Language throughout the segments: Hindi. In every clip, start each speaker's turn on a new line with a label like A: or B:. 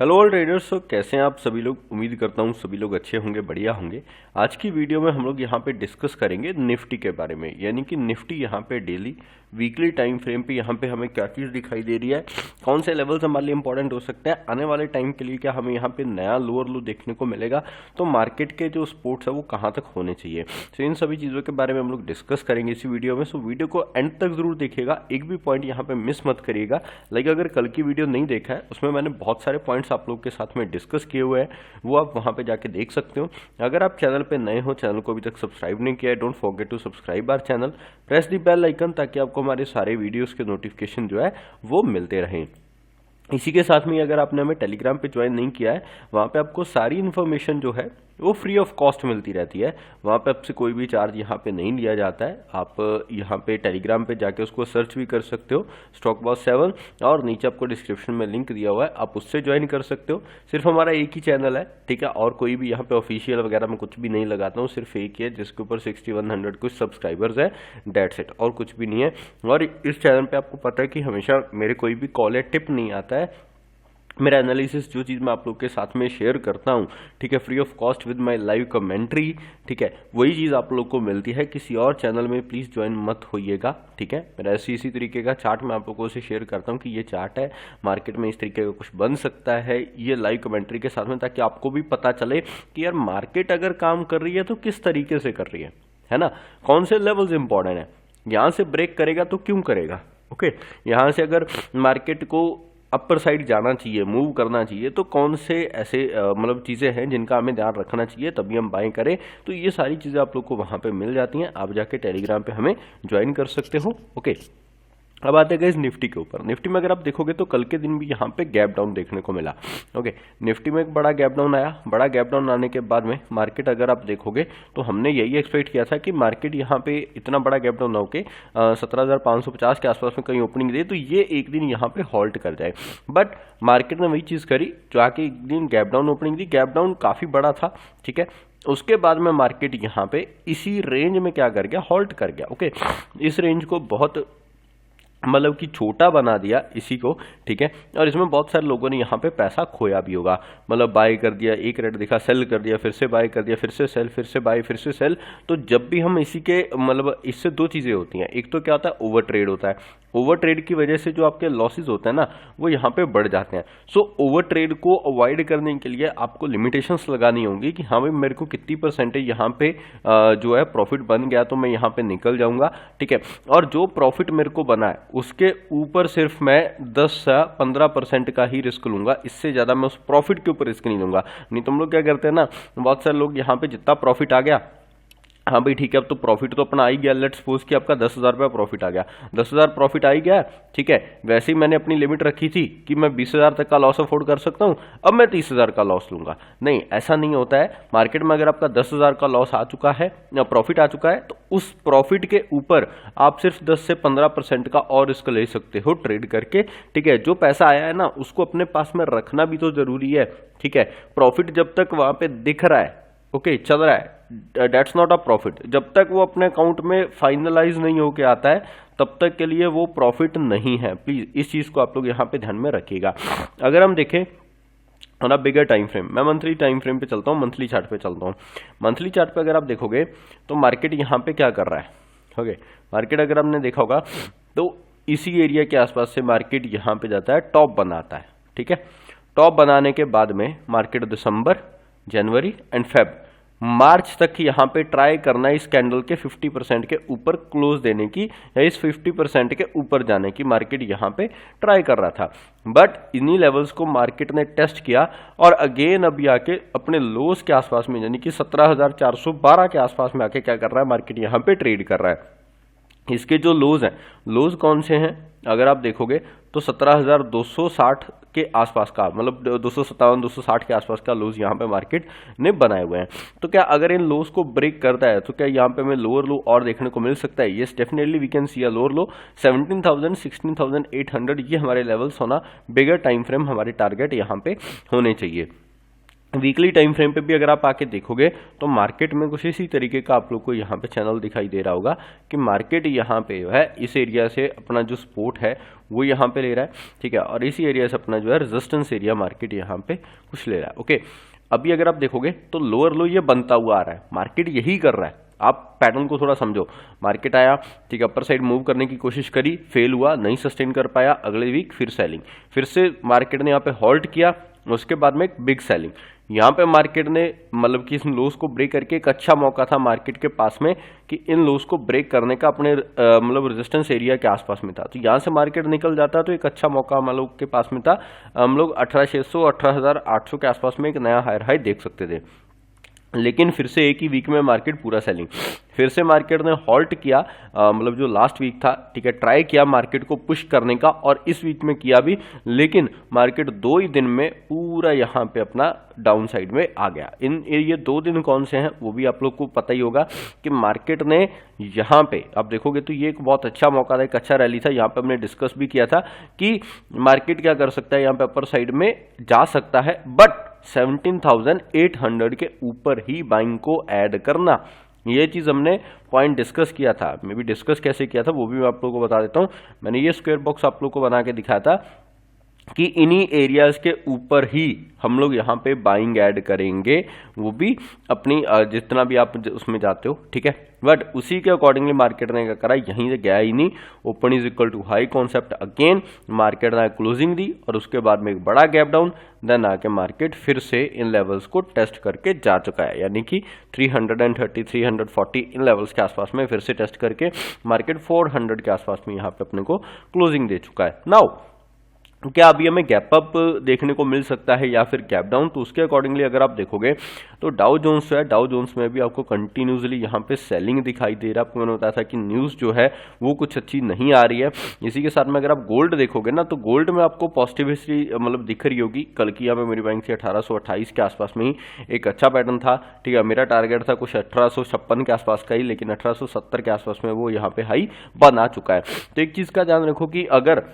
A: Hello all traders. तो कैसे हैं आप सभी लोग। उम्मीद करता हूँ सभी लोग अच्छे होंगे, बढ़िया होंगे। आज की वीडियो में हम लोग यहाँ पे डिस्कस करेंगे निफ्टी के बारे में, यानी कि निफ्टी यहाँ पे डेली वीकली टाइम फ्रेम पे यहाँ पे हमें क्या चीज़ दिखाई दे रही है, कौन से लेवल्स हमारे लिए इंपॉर्टेंट हो सकते हैं, आने वाले टाइम के लिए क्या हमें यहाँ पे नया लोअर लो देखने को मिलेगा, तो मार्केट के जो स्पोर्ट्स है वो कहाँ तक होने चाहिए। तो इन सभी चीज़ों के बारे में हम लोग डिस्कस करेंगे इसी वीडियो में। सो वीडियो को एंड तक जरूर देखिएगा, एक भी पॉइंट यहाँ पे मिस मत करिएगा। लाइक अगर कल की वीडियो नहीं देखा है उसमें मैंने बहुत सारे पॉइंट्स आप लोग के साथ में डिस्कस किए हुए हैं, वो आप वहां पे जाके देख सकते हो। अगर आप चैनल पे नए हो, चैनल को अभी तक सब्सक्राइब नहीं किया है, don't forget to subscribe our channel, press the bell icon, ताकि आपको हमारे सारे वीडियोस के नोटिफिकेशन जो है वो मिलते रहें। इसी के साथ में अगर आपने हमें टेलीग्राम पे ज्वाइन नहीं किया है, वहाँ पे आपको सारी इन्फॉर्मेशन जो है वो फ्री ऑफ कॉस्ट मिलती रहती है। वहाँ पे आपसे कोई भी चार्ज यहाँ पे नहीं लिया जाता है। आप यहाँ पे टेलीग्राम पे जाके उसको सर्च भी कर सकते हो, स्टॉक बॉस 7, और नीचे आपको डिस्क्रिप्शन में लिंक दिया हुआ है, आप उससे ज्वाइन कर सकते हो। सिर्फ हमारा एक ही चैनल है, ठीक है, और कोई भी यहाँ पे ऑफिशियल वगैरह में कुछ भी नहीं लगाता हूँ, सिर्फ एक ही है जिसके ऊपर 6100 कुछ सब्सक्राइबर्स है, डेट्स इट, और कुछ भी नहीं है। और इस चैनल पे आपको पता है कि हमेशा मेरे कोई भी कॉल या टिप नहीं आता है। मेरा एनालिसिस जो चीज़ मैं आप लोग के साथ में शेयर करता हूँ, ठीक है, free of cost with my live commentary, ठीक है, वही चीज़ आप लोग को मिलती है। किसी और चैनल में प्लीज़ ज्वाइन मत होइएगा, ठीक है। मेरा इसी तरीके का चार्ट मैं आप लोगों से शेयर करता हूँ कि ये चार्ट है, मार्केट में इस तरीके का कुछ बन सकता है, ये लाइव कमेंट्री के साथ में, ताकि आपको भी पता चले कि यार मार्केट अगर काम कर रही है तो किस तरीके से कर रही है ना, कौन से लेवल्स इंपॉर्टेंट है, यहाँ से ब्रेक करेगा तो क्यों करेगा, ओके, यहाँ से अगर मार्केट को अपर साइड जाना चाहिए, मूव करना चाहिए, तो कौन से ऐसे मतलब चीज़ें हैं जिनका हमें ध्यान रखना चाहिए तभी हम बाय करें। तो ये सारी चीज़ें आप लोग को वहाँ पे मिल जाती हैं, आप जाके टेलीग्राम पे हमें ज्वाइन कर सकते हो, ओके। अब आते हैं गाइस निफ्टी के ऊपर। निफ्टी में अगर आप देखोगे तो कल के दिन भी यहाँ पे गैप डाउन देखने को मिला, ओके। निफ्टी में एक बड़ा गैप डाउन आया, बड़ा गैप डाउन आने के बाद में मार्केट अगर आप देखोगे तो हमने यही एक्सपेक्ट किया था कि मार्केट यहाँ पे इतना बड़ा गैप डाउन होके 17,550 के आसपास में कहीं ओपनिंग दे, तो ये एक दिन यहाँ पे हॉल्ट कर जाए। बट मार्केट ने वही चीज़ करी, जो आके एक दिन गैप डाउन ओपनिंग दी, गैप डाउन काफ़ी बड़ा था, ठीक है। उसके बाद में मार्केट यहाँ पे इसी रेंज में क्या कर गया, हॉल्ट कर गया, ओके। इस रेंज को बहुत मतलब कि छोटा बना दिया इसी को, ठीक है। और इसमें बहुत सारे लोगों ने यहाँ पे पैसा खोया भी होगा, मतलब बाय कर दिया, एक रेट दिखा, सेल कर दिया, फिर से बाय कर दिया, फिर से सेल, फिर से बाय, फिर से सेल। तो जब भी हम इसी के मतलब इससे दो चीज़ें होती हैं, एक तो क्या होता है, ओवर ट्रेड होता है। ओवर ट्रेड की वजह से जो आपके लॉसेज होते हैं ना, वो यहाँ पे बढ़ जाते हैं। सो ओवर ट्रेड को अवॉइड करने के लिए आपको लिमिटेशंस लगानी होंगी कि हाँ भाई मेरे को कितनी परसेंटेज यहाँ पे जो है प्रॉफिट बन गया तो मैं यहाँ पे निकल जाऊंगा, ठीक है। और जो प्रॉफिट मेरे को बना है उसके ऊपर सिर्फ मैं 10 से 15% का ही रिस्क लूंगा, इससे ज्यादा मैं उस प्रॉफिट के ऊपर रिस्क नहीं लूंगा। नहीं तो हम लोग क्या करते हैं ना, बहुत सारे लोग यहाँ पे जितना प्रॉफिट आ गया, हाँ भाई ठीक है, अब तो प्रॉफिट तो अपना आ ही गया, लेट्स सपोज कि आपका 10,000 रुपया प्रॉफिट आ गया, 10,000 प्रॉफिट आ ही गया, ठीक है। वैसे ही मैंने अपनी लिमिट रखी थी कि मैं 20,000 तक का लॉस अफोर्ड कर सकता हूँ, अब मैं 30,000 का लॉस लूंगा। नहीं, ऐसा नहीं होता है। मार्केट में अगर आपका 10,000 का लॉस आ चुका है या प्रॉफिट आ चुका है, तो उस प्रॉफिट के ऊपर आप सिर्फ 10 से 15% का और रिस्क ले सकते हो ट्रेड करके, ठीक है। जो पैसा आया है ना उसको अपने पास में रखना भी तो जरूरी है, ठीक है। प्रॉफिट जब तक वहां पे दिख रहा है, ओके, चल रहा है, डेट्स नॉट अ प्रॉफिट। जब तक वो अपने अकाउंट में फाइनलाइज नहीं होके आता है तब तक के लिए वो प्रॉफिट नहीं है। प्लीज इस चीज को आप लोग यहाँ पे ध्यान में रखिएगा। अगर हम देखें on a bigger time frame, मैं मंथली टाइम फ्रेम पे चलता हूँ, मंथली चार्ट पे चलता हूँ। मंथली चार्ट पे अगर आप देखोगे तो मार्केट यहाँ पे क्या कर रहा है, ओके। मार्केट अगर आपने देखा होगा तो इसी एरिया के आसपास से मार्केट यहाँ पे जाता है, टॉप बनाता है, ठीक है। टॉप बनाने के बाद में market December, January and Feb, March तक यहाँ पे ट्राई करना इस कैंडल के 50% के ऊपर क्लोज देने की, या इस 50% के ऊपर जाने की मार्केट यहाँ पे ट्राई कर रहा था। बट इन्हीं लेवल्स को मार्केट ने टेस्ट किया और अगेन अभी आके अपने लोज के आसपास में, यानी कि 17,412 के आसपास में आके क्या कर रहा है, मार्केट यहाँ पे ट्रेड कर रहा है। इसके जो लोज हैं, लोज कौन से हैं अगर आप देखोगे तो 17,260 के आसपास का, मतलब 257 260 के आसपास का लोज यहाँ पे मार्केट ने बनाए हुए हैं। तो क्या अगर इन लोज को ब्रेक करता है तो क्या यहाँ पे हमें लोअर लो और देखने को मिल सकता है? Yes, definitely we can see a lower low. 17,000 16,800 ये हमारे लेवल्स होना, बिगर टाइम फ्रेम हमारे टारगेट यहाँ पे होने चाहिए। वीकली टाइम फ्रेम पे भी अगर आप आके देखोगे तो मार्केट में कुछ इसी तरीके का आप लोग को यहाँ पे चैनल दिखाई दे रहा होगा कि मार्केट यहाँ पे जो है इस एरिया से अपना जो सपोर्ट है वो यहाँ पे ले रहा है, ठीक है, और इसी एरिया से अपना जो है रेजिस्टेंस एरिया मार्केट यहाँ पे कुछ ले रहा है। ओके, अभी अगर आप देखोगे तो लोअर लो ये बनता हुआ आ रहा है, मार्केट यही कर रहा है। आप पैटर्न को थोड़ा समझो, मार्केट आया, ठीक है, अपर साइड मूव करने की कोशिश करी, फेल हुआ, नहीं सस्टेन कर पाया, अगले वीक फिर सेलिंग, फिर से मार्केट ने यहाँ पे हॉल्ट किया, उसके बाद में एक बिग सेलिंग। यहाँ पे मार्केट ने मतलब कि इन लोस को ब्रेक करके एक अच्छा मौका था मार्केट के पास में कि इन लोस को ब्रेक करने का, अपने मतलब रेजिस्टेंस एरिया के आसपास में था, तो यहाँ से मार्केट निकल जाता तो एक अच्छा मौका हम लोग के पास में था। हम लोग 18,600 18,800 के आसपास में एक नया हायर हाई देख सकते थे। लेकिन फिर से एक ही वीक में मार्केट पूरा सेलिंग, फिर से मार्केट ने हॉल्ट किया, मतलब जो लास्ट वीक था, ठीक है, ट्राई किया मार्केट को पुश करने का और इस वीक में किया भी, लेकिन मार्केट 2 ही दिन में पूरा यहाँ पे अपना डाउन साइड में आ गया। ये 2 दिन कौन से हैं वो भी आप लोग को पता ही होगा कि मार्केट ने यहाँ पे आप देखोगे तो ये एक बहुत अच्छा मौका था, एक अच्छा रैली था। यहाँ पे हमने डिस्कस भी किया था कि मार्केट क्या कर सकता है, यहाँ पे अपर साइड में जा सकता है, बट 17,800 के ऊपर ही बाइंग को ऐड करना, ये चीज हमने पॉइंट डिस्कस किया था। मे भी डिस्कस कैसे किया था वो भी मैं आप लोगों को बता देता हूं। मैंने ये स्क्वायर बॉक्स आप लोगों को बना के दिखाया था कि इन्हीं एरियाज के ऊपर ही हम लोग यहाँ पे बाइंग ऐड करेंगे, वो भी अपनी जितना भी आप उसमें जाते हो, ठीक है, बट उसी के अकॉर्डिंगली मार्केट ने क्या करा, यहीं से गया ही नहीं, open is equal to high concept again, market ने क्लोजिंग दी और उसके बाद में एक बड़ा गैप डाउन, देन आके मार्केट फिर से इन लेवल्स को टेस्ट करके जा चुका है, यानी कि 330 340 इन लेवल्स के आसपास में फिर से टेस्ट करके मार्केट 400 के आसपास में यहाँ पे अपने को क्लोजिंग दे चुका है। नाउ क्या अभी हमें गैप अप देखने को मिल सकता है या फिर गैप डाउन, तो उसके अकॉर्डिंगली अगर आप देखोगे तो डाउ जोन्स जो है, डाउ जोन्स में भी आपको कंटिन्यूसली यहाँ पे सेलिंग दिखाई दे रहा है। आपको मैंने बताया था कि न्यूज़ जो है वो कुछ अच्छी नहीं आ रही है। इसी के साथ में अगर आप गोल्ड देखोगे ना, तो गोल्ड में आपको पॉजिटिव हिस्ट्री मतलब दिख रही होगी। कल की यहाँ पे मेरी बैंक से 1828 के आसपास में ही एक अच्छा पैटर्न था, ठीक है, मेरा टारगेट था कुछ 1856 के आसपास का ही, लेकिन 1870 के आसपास में वो यहाँ पे हाई बना चुका है। तो एक चीज का ध्यान रखो कि अगर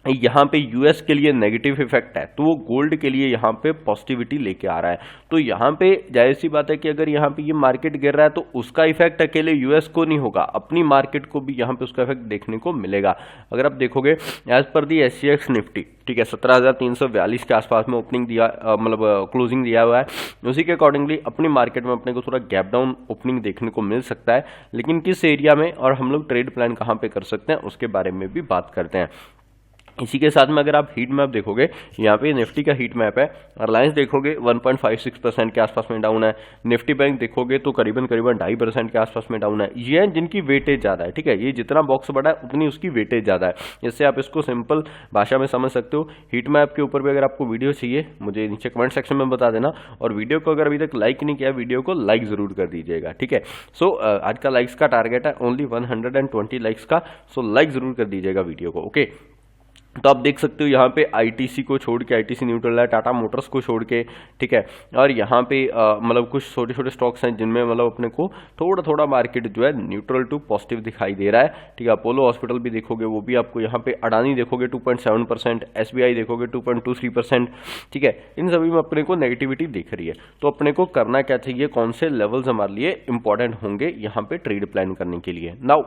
A: यहाँ पे यूएस के लिए नेगेटिव इफेक्ट है तो वो गोल्ड के लिए यहाँ पे पॉजिटिविटी लेके आ रहा है। तो यहाँ पे जाहिर सी बात है कि अगर यहाँ पे ये मार्केट गिर रहा है तो उसका इफेक्ट अकेले यूएस को नहीं होगा, अपनी मार्केट को भी यहाँ पे उसका इफेक्ट देखने को मिलेगा। अगर आप देखोगे एज पर दी एससीएक्स निफ्टी, ठीक है, 17,342 के आसपास में ओपनिंग दिया, मतलब क्लोजिंग दिया हुआ है। उसी के अकॉर्डिंगली अपनी मार्केट में अपने को थोड़ा गैप डाउन ओपनिंग देखने को मिल सकता है, लेकिन किस एरिया में और हम लोग ट्रेड प्लान कहाँ पे कर सकते हैं उसके बारे में भी बात करते हैं। इसी के साथ में अगर आप हीट मैप देखोगे, यहाँ पे निफ्टी का हीट मैप है, रिलायंस देखोगे 1.56% के आसपास में डाउन है, निफ्टी बैंक देखोगे तो करीबन 2.5% के आसपास में डाउन है। ये है जिनकी वेटेज ज़्यादा है, ठीक है, ये जितना बॉक्स बड़ा है उतनी उसकी वेटेज ज़्यादा है। इससे आप इसको सिंपल भाषा में समझ सकते हो। हीट मैप के ऊपर भी अगर आपको वीडियो चाहिए मुझे नीचे कमेंट सेक्शन में बता देना, और वीडियो को अगर अभी तक लाइक नहीं किया वीडियो को लाइक ज़रूर कर दीजिएगा, ठीक है। सो आज का लाइक्स का टारगेट है ओनली 120 लाइक्स का, सो लाइक ज़रूर कर दीजिएगा वीडियो को, ओके। तो आप देख सकते हो यहाँ पे आईटीसी को छोड़ के, आईटीसी न्यूट्रल है, टाटा मोटर्स को छोड़ के, ठीक है, और यहाँ पे मतलब कुछ छोटे छोटे स्टॉक्स हैं जिनमें मतलब अपने को थोड़ा थोड़ा मार्केट जो है न्यूट्रल टू पॉजिटिव दिखाई दे रहा है, ठीक है। अपोलो हॉस्पिटल भी देखोगे वो भी आपको यहाँ पे, अडानी देखोगे 2.7%, एसबीआई देखोगे 2.23%, ठीक है, इन सभी में अपने को नेगेटिविटी दिख रही है। तो अपने को करना क्या चाहिए, कौन से लेवल्स हमारे लिए इंपॉर्टेंट होंगे यहाँ पे ट्रेड प्लान करने के लिए। नाउ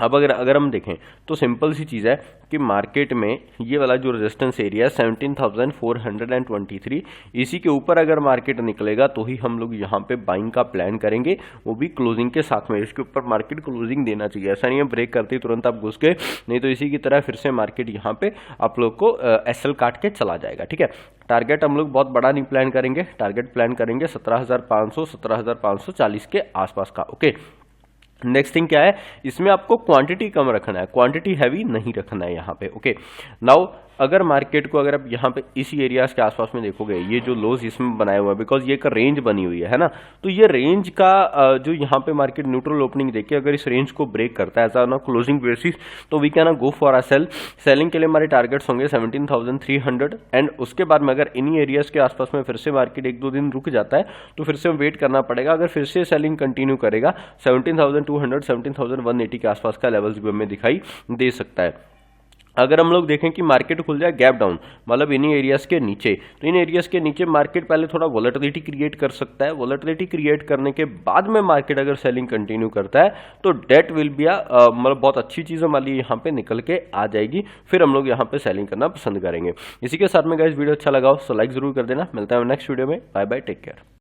A: अब अगर हम देखें तो सिंपल सी चीज़ है कि मार्केट में ये वाला जो रेजिस्टेंस एरिया है 17,423, इसी के ऊपर अगर मार्केट निकलेगा तो ही हम लोग यहाँ पे बाइंग का प्लान करेंगे, वो भी क्लोजिंग के साथ में। इसके ऊपर मार्केट क्लोजिंग देना चाहिए, ऐसा नहीं है ब्रेक करते तुरंत आप घुस गए, नहीं तो इसी की तरह फिर से मार्केट यहाँ पे आप लोग को एसएल काट के चला जाएगा, ठीक है। टारगेट हम लोग बहुत बड़ा नहीं प्लान करेंगे, टारगेट प्लान करेंगे 17,500 17,540 के आसपास का, ओके। नेक्स्ट थिंग क्या है, इसमें आपको क्वांटिटी कम रखना है, क्वांटिटी हैवी नहीं रखना है यहाँ पे, ओके। नाउ अगर मार्केट को अगर आप यहाँ पे इसी एरियाज के आसपास में देखोगे, ये जो लोज इसमें बनाया हुआ है, बिकॉज ये एक रेंज बनी हुई है ना, तो ये रेंज का जो यहाँ पे मार्केट न्यूट्रल ओपनिंग देके अगर इस रेंज को ब्रेक करता है एज ना क्लोजिंग बेसिस, तो we can go for a sell. Selling के लिए हमारे टारगेट्स होंगे 17,300, एंड उसके बाद में अगर इन्हीं एरियाज के आसपास में फिर से मार्केट 1-2 दिन रुक जाता है तो फिर से वेट करना पड़ेगा। अगर फिर से सेलिंग कंटिन्यू करेगा 17,200 17,180 के आसपास का लेवल्स भी हमें दिखाई दे सकता है। अगर हम लोग देखें कि मार्केट खुल जाए गैप डाउन, मतलब इन्हीं एरियाज के नीचे, तो इन एरियाज के नीचे मार्केट पहले थोड़ा वॉलेटिलिटी क्रिएट कर सकता है। वॉलेटिलिटी क्रिएट करने के बाद में मार्केट अगर सेलिंग कंटिन्यू करता है तो डेट विल बी मतलब बहुत अच्छी चीज़ हमारे लिए यहाँ पे निकल के आ जाएगी, फिर हम लोग यहाँ पे सेलिंग करना पसंद करेंगे। इसी के साथ में गाइस वीडियो अच्छा लगा हो तो लाइक जरूर कर देना। मिलता है नेक्स्ट वीडियो में। Bye bye, take care.